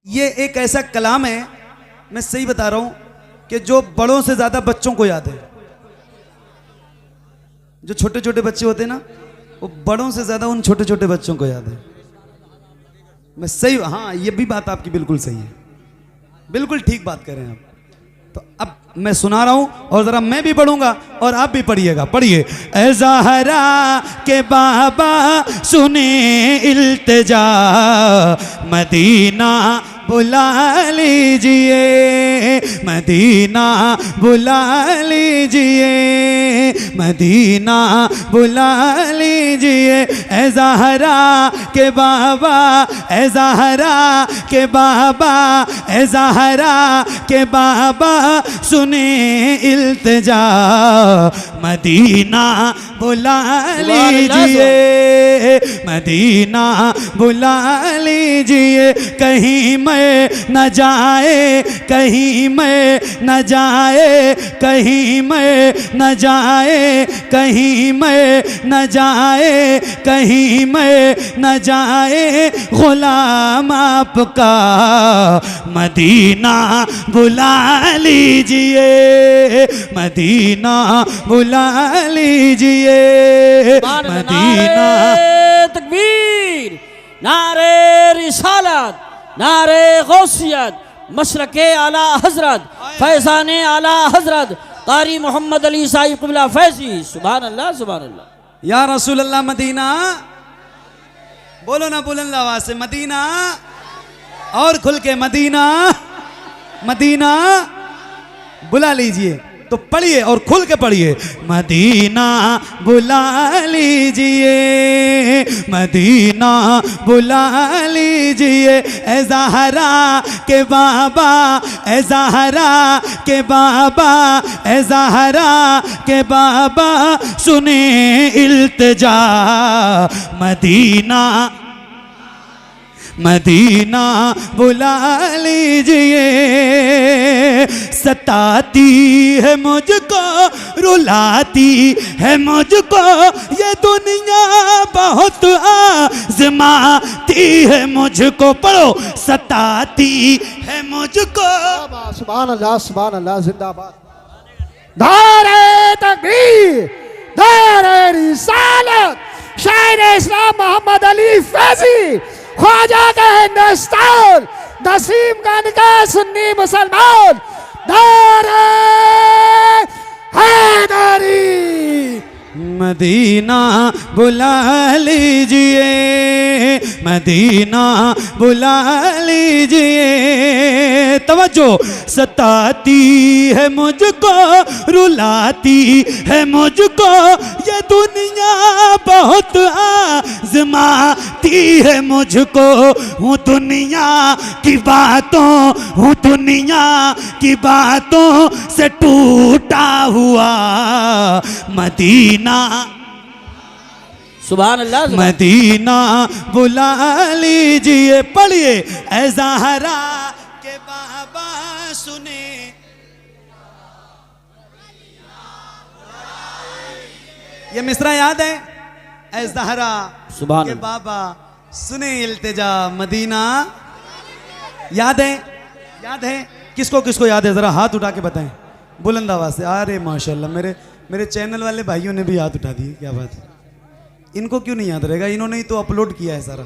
ये एक ऐसा कलाम है, मैं सही बता रहा हूं, कि जो बड़ों से ज्यादा बच्चों को याद है। जो छोटे छोटे बच्चे होते हैं ना, वो बड़ों से ज्यादा उन छोटे छोटे बच्चों को याद है। मैं सही, हाँ ये भी बात आपकी बिल्कुल सही है, बिल्कुल ठीक बात कर रहे हैं आप। तो अब मैं सुना रहा हूं और जरा मैं भी पढ़ूंगा और आप भी पढ़िएगा। पढ़िए। ए ज़हरा के बाबा सुने इल्तिजा, मदीना बुला लीजिए, मदीना बुला लीजिए, मदीना बुला लीजिए। ए ज़हरा के बाबा, ए ज़हरा के बाबा, ए ज़हरा के बाबा सुने इल्तिजा, मदीना बुला लीजिए, मदीना बुला लीजिए। कहीं मैं न जाए, कहीं मैं न जाए, कहीं मैं न जाए, कहीं मैं न जाए, कहीं मैं न जाए गुलाम आपका, मदीना बुला लीजिए, मदीना बुला लीजिए, मदीना। तकबीर, नारे रिसालत, नारे गौसियत, मशरके आला हजरत, फैजाने आला हजरत कारी मोहम्मद अली साहिब क़िबला फैजी। सुभान अल्लाह, सुभान अल्लाह। या रसूल अल्लाह मदीना, बोलो ना बुलंद आवाज से, मदीना। और खुल के, मदीना, मदीना बुला लीजिए। तो पढ़िए और खुल के पढ़िए। मदीना बुला लीजिए, मदीना बुला लीजिए। ए ज़हरा के बाबा, ए ज़हरा के बाबा, ए ज़हरा के बाबा सुने इल्तिजा, मदीना, मदीना बुला लीजिए। सताती है मुझको, रुलाती है मुझको ये दुनिया, बहुत आज़माती है मुझको। पढ़ो। सताती है मुझको। सुभान अल्लाह, सुभान अल्लाह, जिंदाबाद। नारे तकबीर, नारे रिसालत, शायर इस्लाम मोहम्मद अली फैजी, ख्वाजा का हिंदुस्तान, नसीम खान का सुन्नी मुसलमान, नारे हैदरी। मदीना बुला लीजिए, मदीना बुला लीजिए। तवज्जो। सताती है मुझको, रुलाती है मुझको ये दुनिया, बहुत आज़माती है मुझको। हूँ दुनिया की बातों, हूँ दुनिया की बातों से टूटा हुआ, मदीना, सुभान अल्लाह, मदीना बुला लीजिए। पढ़िए। ए ज़हरा के बाबा सुने, ये मिसरा याद है? ए ज़हरा के बाबा सुने इल्तिजा, मदीना। याद है? याद है? किसको किसको याद है? जरा हाथ उठा के बताएं बुलंद आवाज से। अरे माशाल्लाह, मेरे चैनल वाले भाइयों ने भी हाथ उठा दिए, क्या बात है। इनको क्यों नहीं याद रहेगा? इन्होंने ही तो अपलोड किया है सारा।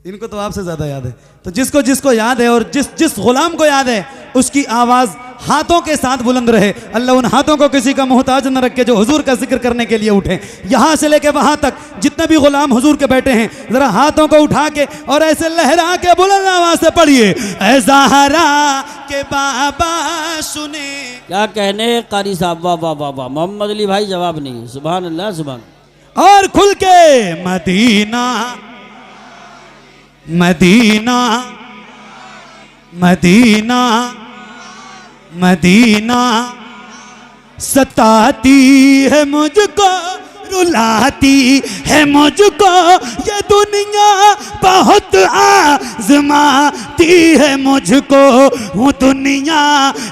इनको तो आपसे ज्यादा याद है। तो जिसको जिसको याद है और जिस गुलाम को याद है, उसकी आवाज हाथों के साथ बुलंद रहे। अल्लाह उन हाथों को किसी का मोहताज न रखे जो हुजूर का जिक्र करने के लिए उठे। यहां से लेके वहां तक जितने भी गुलाम हुजूर के बैठे हैं, जरा हाथों को उठा के और ऐसे लहरा के बुलंद आवाज से पढ़िए। ए ज़हरा के बाबा सुने। क्या कहने कारी साहब, वाह वाह वाह वाह। मोहम्मद अली भाई जवाब नहीं। सुभान अल्लाह, सुभान। और खुल के। Medina, Medina, Medina, Medina. सताती है मुझको, रुलाती है मुझको ये दुनिया, बहुत आज़माती है मुझको। हूँ दुनिया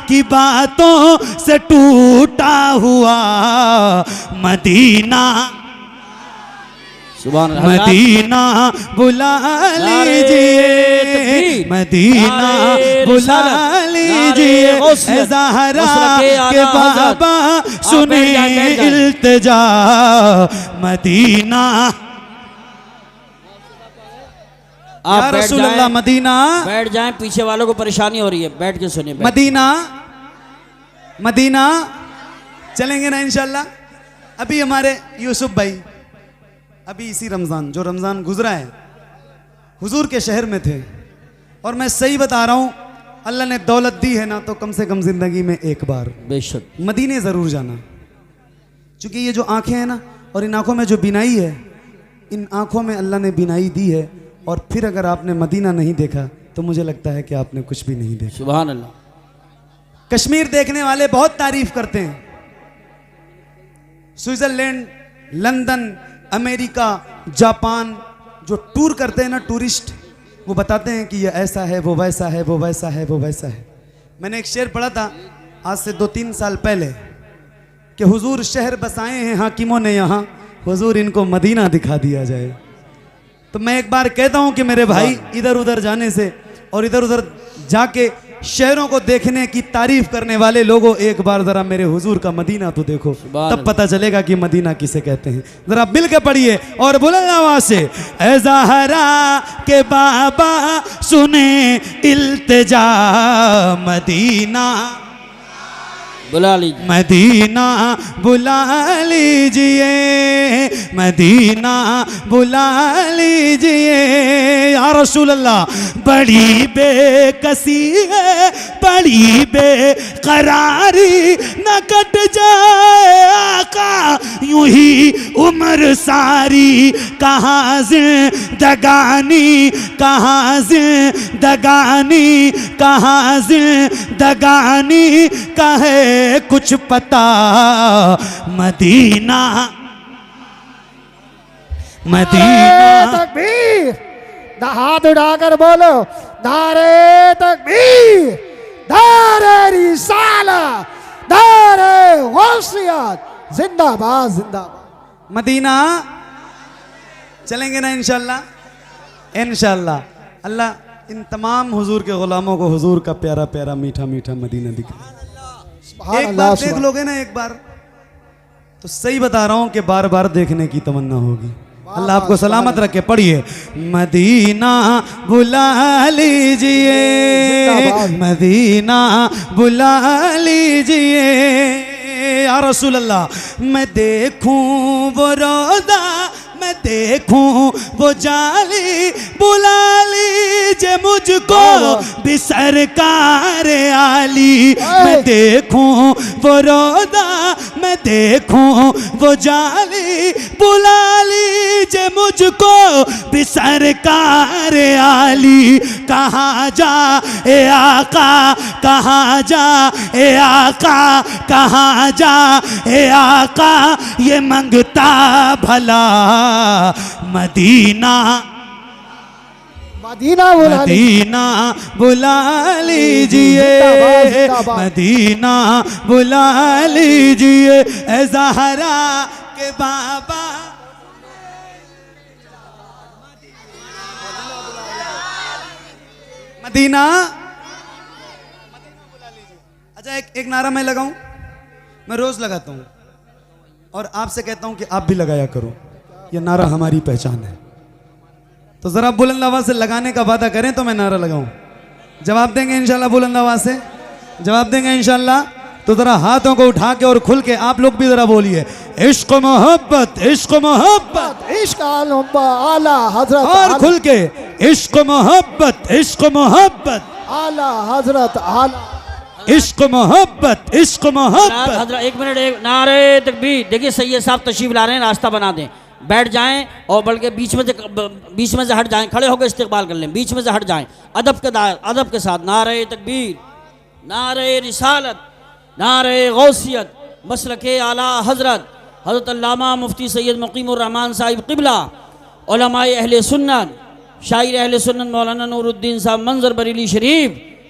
की बातों से टूटा हुआ, मदीना, सुभान अल्लाह। मदीना बुला लीजिए, मदीना बुला लीजिए, ए ज़हरा के बाबा सुने इल्तिजा, मदीना या आप बैठ रसूल जाएं, अल्लाह मदीना, बैठ जाएं, पीछे वालों को परेशानी हो रही है, बैठ के सुनिए। मदीना मदीना चलेंगे ना इंशाल्लाह। अभी हमारे यूसुफ भाई अभी इसी रमज़ान, जो रमज़ान गुजरा है, हुजूर के शहर में थे, और मैं सही बता रहा हूँ, अल्लाह ने दौलत दी है ना, तो कम से कम ज़िंदगी में एक बार बेशक मदीने ज़रूर जाना। क्योंकि ये जो आंखें हैं ना, और इन आंखों में जो बिनाई है, इन आंखों में अल्लाह ने बिनाई दी है, और फिर अगर आपने मदीना नहीं देखा तो मुझे लगता है कि आपने कुछ भी नहीं देखा। सुभान अल्लाह। कश्मीर देखने वाले बहुत तारीफ करते हैं, स्विट्जरलैंड, लंदन, अमेरिका, जापान, जो टूर करते हैं ना टूरिस्ट, वो बताते हैं कि ये ऐसा है, वो वैसा है, वो वैसा है, वो वैसा है। मैंने एक शेर पढ़ा था आज से 2-3 साल पहले कि हुजूर शहर बसाए हैं हाकिमों ने यहाँ, हुजूर इनको मदीना दिखा दिया जाए। तो मैं एक बार कहता हूँ कि मेरे भाई, इधर उधर जाने से और इधर उधर जाके शहरों को देखने की तारीफ करने वाले लोगों, एक बार जरा मेरे हुजूर का मदीना तो देखो, तब पता चलेगा कि मदीना किसे कहते हैं। जरा मिल के पढ़िए और बुलंद आवाज से, ए ज़हरा के बाबा सुने इल्तिजा, मदीना बुला लीजिए, मदीना बुला लीजिए, मदीना बुला लीजिए, या रसूल अल्लाह। बड़ी बेकसी है, बड़ी बेकरारी, न कट जाए आका यूं ही उम्र सारी, कहाँ जिंदगानी, कहाँ जिंदगानी, कहाँ जिंदगानी, कहे कुछ पता, मदीना मदीना। तकबीर, हाथ उठाकर बोलो नारे तकबीर, नारे रिसालत, नारे गौसियत, जिंदाबाद जिंदाबाद। मदीना चलेंगे ना इंशाल्लाह, इंशाल्लाह। अल्लाह इन तमाम हुजूर के गुलामों को हुजूर का प्यारा प्यारा मीठा मीठा मदीना दिखाए। एक बार देख लोगे ना, एक बार तो सही बता रहा हूं कि बार बार देखने की तमन्ना होगी। अल्लाह आपको सलामत रखे। पढ़िए, मदीना बुला लीजिए, मदीना बुला लीजिए, या रसूल अल्लाह। मैं देखूं वो रोदा, मैं देखूं वो जाली, बुला लीजिए मुझको भी सरकार आली। मैं देखूं वो रोदा, मैं देखूं वो जाली, बुला लीजिए मुझको भी सरकार आली। कहाँ जा ए आका, कहाँ जा ए आका, कहाँ जा ए आका, ये मंगता भला मदीना, मदीना बुला मदीना बुला लीजिए, मदीना बुला लीजिए, ए ज़हरा के बाबा। मदीना बुला लीजिए। अच्छा, एक नारा मैं लगाऊं, मैं रोज लगाता हूं और आपसे कहता हूं कि आप भी लगाया करो। ये नारा हमारी पहचान है, तो जरा बुलंद आवाज से लगाने का वादा करें तो मैं नारा लगाऊं। जवाब देंगे इंशाल्लाह? बुलंद आवाज से जवाब देंगे इंशाल्लाह? तो जरा हाथों को उठा के और खुल के आप लोग भी जरा बोलिए, इश्क मोहब्बत, इश्क मोहब्बत, इश्क आला हजरत, और खुल के इश्क मोहब्बत, इश्क मोहब्बत, आला हजरत, आला इश्क मोहब्बत, इश्क मोहब्बत। हजरत एक मिनट, एक नारे तकबीर। देखिए सैयद साहब तशरीफ ला रहे हैं, रास्ता बना दें, बैठ जाएं और बल्कि बीच में से हट जाएं, खड़े होकर इस्तेकबाल कर लें, बीच में से हट जाएं, अदब के साथ। नारे तकबीर, नारे रिसालत, नारे गौसियत, मसलके आला हजरत हजरत अल्लामा मुफ्ती सैयद मुकीमुर रहमान साहिब क़िबला, उलमाए अहले सुन्नत, शायर अहले सुन्नत मौलाना नूरुद्दीन साहब मंजर बरेली शरीफ।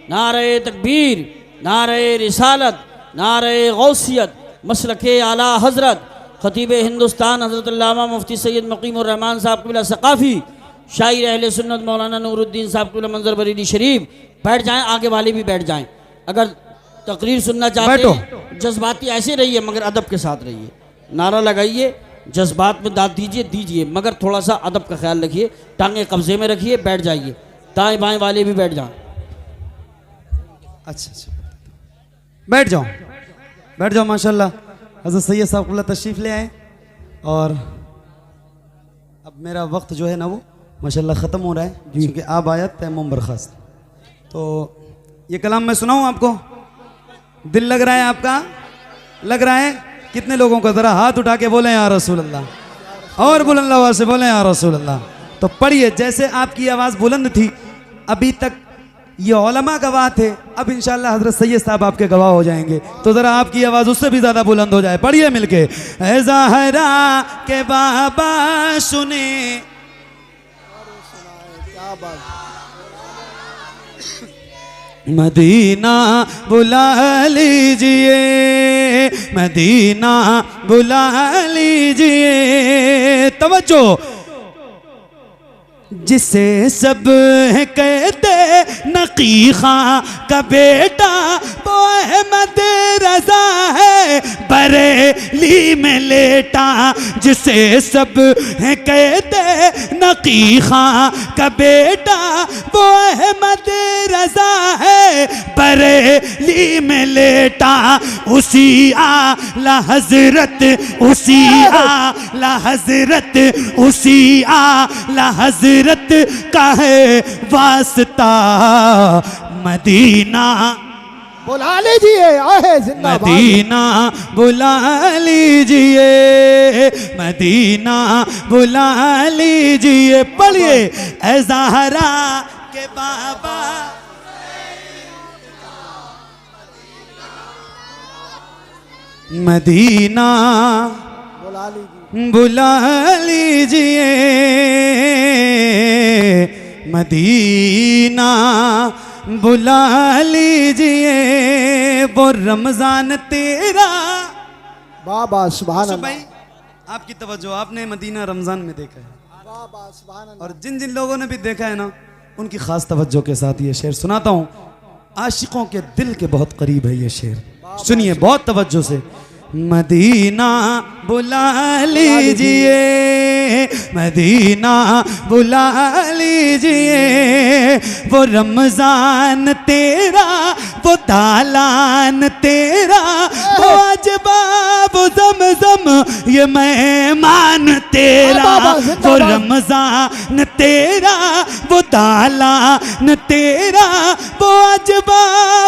नारे तकबीर, नारे रिसालत, नारे गौसियत, मसलके आला हजरत खतीब हिंदुस्तान हज़रत अल्लामा मुफ्ती सैयद मुकीमुर रहमान साहब क़िबला सक़ाफ़ी, शायर अहले सुन्नत मौलाना नूरुद्दीन साहब क़िबला मंजर बरेली शरीफ। बैठ जाएं, आगे वाले भी बैठ जाएं। अगर तकरीर सुनना चाहते हैं, जज्बाती ऐसे रहिए मगर अदब के साथ रहिए। नारा लगाइए, जज्बात में दाद दीजिए मगर थोड़ा सा अदब का ख्याल रखिए। टांगे कब्जे में रखिए, बैठ जाइए। दाएं बाएं वाले भी बैठ जाएं। अच्छा अच्छा, बैठ जाओ, बैठ जाओ। माशाल्लाह हज़रत सैयद साहब क़िबला तशरीफ़ ले आए और अब मेरा वक्त जो है ना वो माशाल्लाह ख़त्म हो रहा है, क्योंकि आप आयत तैमुम बर्खास्त। तो ये कलाम मैं सुनाऊँ आपको? दिल लग रहा है आपका? लग रहा है? कितने लोगों का? ज़रा हाथ उठा के बोले या रसूल अल्लाह, और बुलंद आवाज़ से बोले या रसूल अल्लाह। तो पढ़िए, जैसे आपकी आवाज़ बुलंद थी अभी तक, ये उलमा गवाह थे, अब इंशाअल्लाह हज़रत सैयद साहब आपके गवाह हो जाएंगे। तो ज़रा आपकी आवाज़ उससे भी ज़्यादा बुलंद हो जाए। पढ़िए मिलके, ऐ ज़हरा के बाबा सुने, क्या बात। मदीना बुला लीजिए, मदीना बुला लीजिए। तवज्जो, जिसे सब कहते नकी खां का बेटा, वो अहमद रजा है बरेली में लेटा। जिसे सब कहते नकी खां का बेटा, वो अहमद रजा है बरेली में लेटा। उसी आला हजरत, उसी आला हजरत, उसी आला हजरत का है वास्ता मदीना बुला लीजिए, आहे जिंदाबाद। मदीना बुला लीजिए, मदीना बुला लीजिए। पढ़िए, ऐ ज़हरा के बाबा, मदीना बुला लीजिए, बुला लीजिए, मदीना बुला लीजिए। वो रमजान तेरा। बाबा सुभान तो अल्लाह, भाई आपकी तवज्जो, आपने मदीना रमजान में देखा है, बाबा सुभान अल्लाह। और जिन जिन लोगों ने भी देखा है ना, उनकी खास तवज्जो के साथ ये शेर सुनाता हूँ। आशिकों के दिल के बहुत करीब है ये शेर, सुनिए बहुत तवज्जो से। मदीना बुला लीजिए, मदीना बुला लीजिए। वो रमजान तेरा, वो दालान तेरा, वो अजबा, वो ज़मज़म, ये मेहमान तेरा। वो रमजान तेरा, वो दालान तेरा, वो अजबा,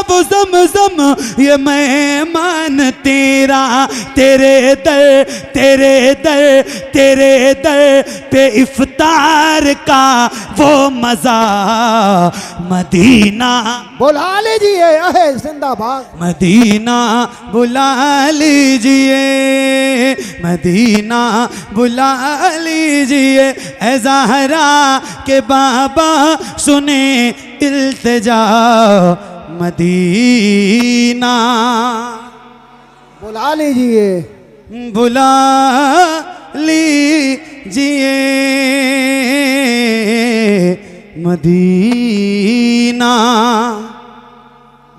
वो ज़मज़म, ये मेहमान तेरा। तेरे दर, तेरे दर, तेरे दर पे इफ्तार का वो मजा मदीना बुला लीजिए, आहे जिंदाबाद। मदीना बुला लीजिए, मदीना बुला लीजिए। ऐ ज़हरा के बाबा सुने इल्तिजा मदीना बुला लीजिए, बुला लीजिए, मदीना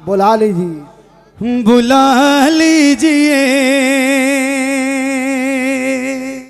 बुला लीजिए, बुला लीजिए।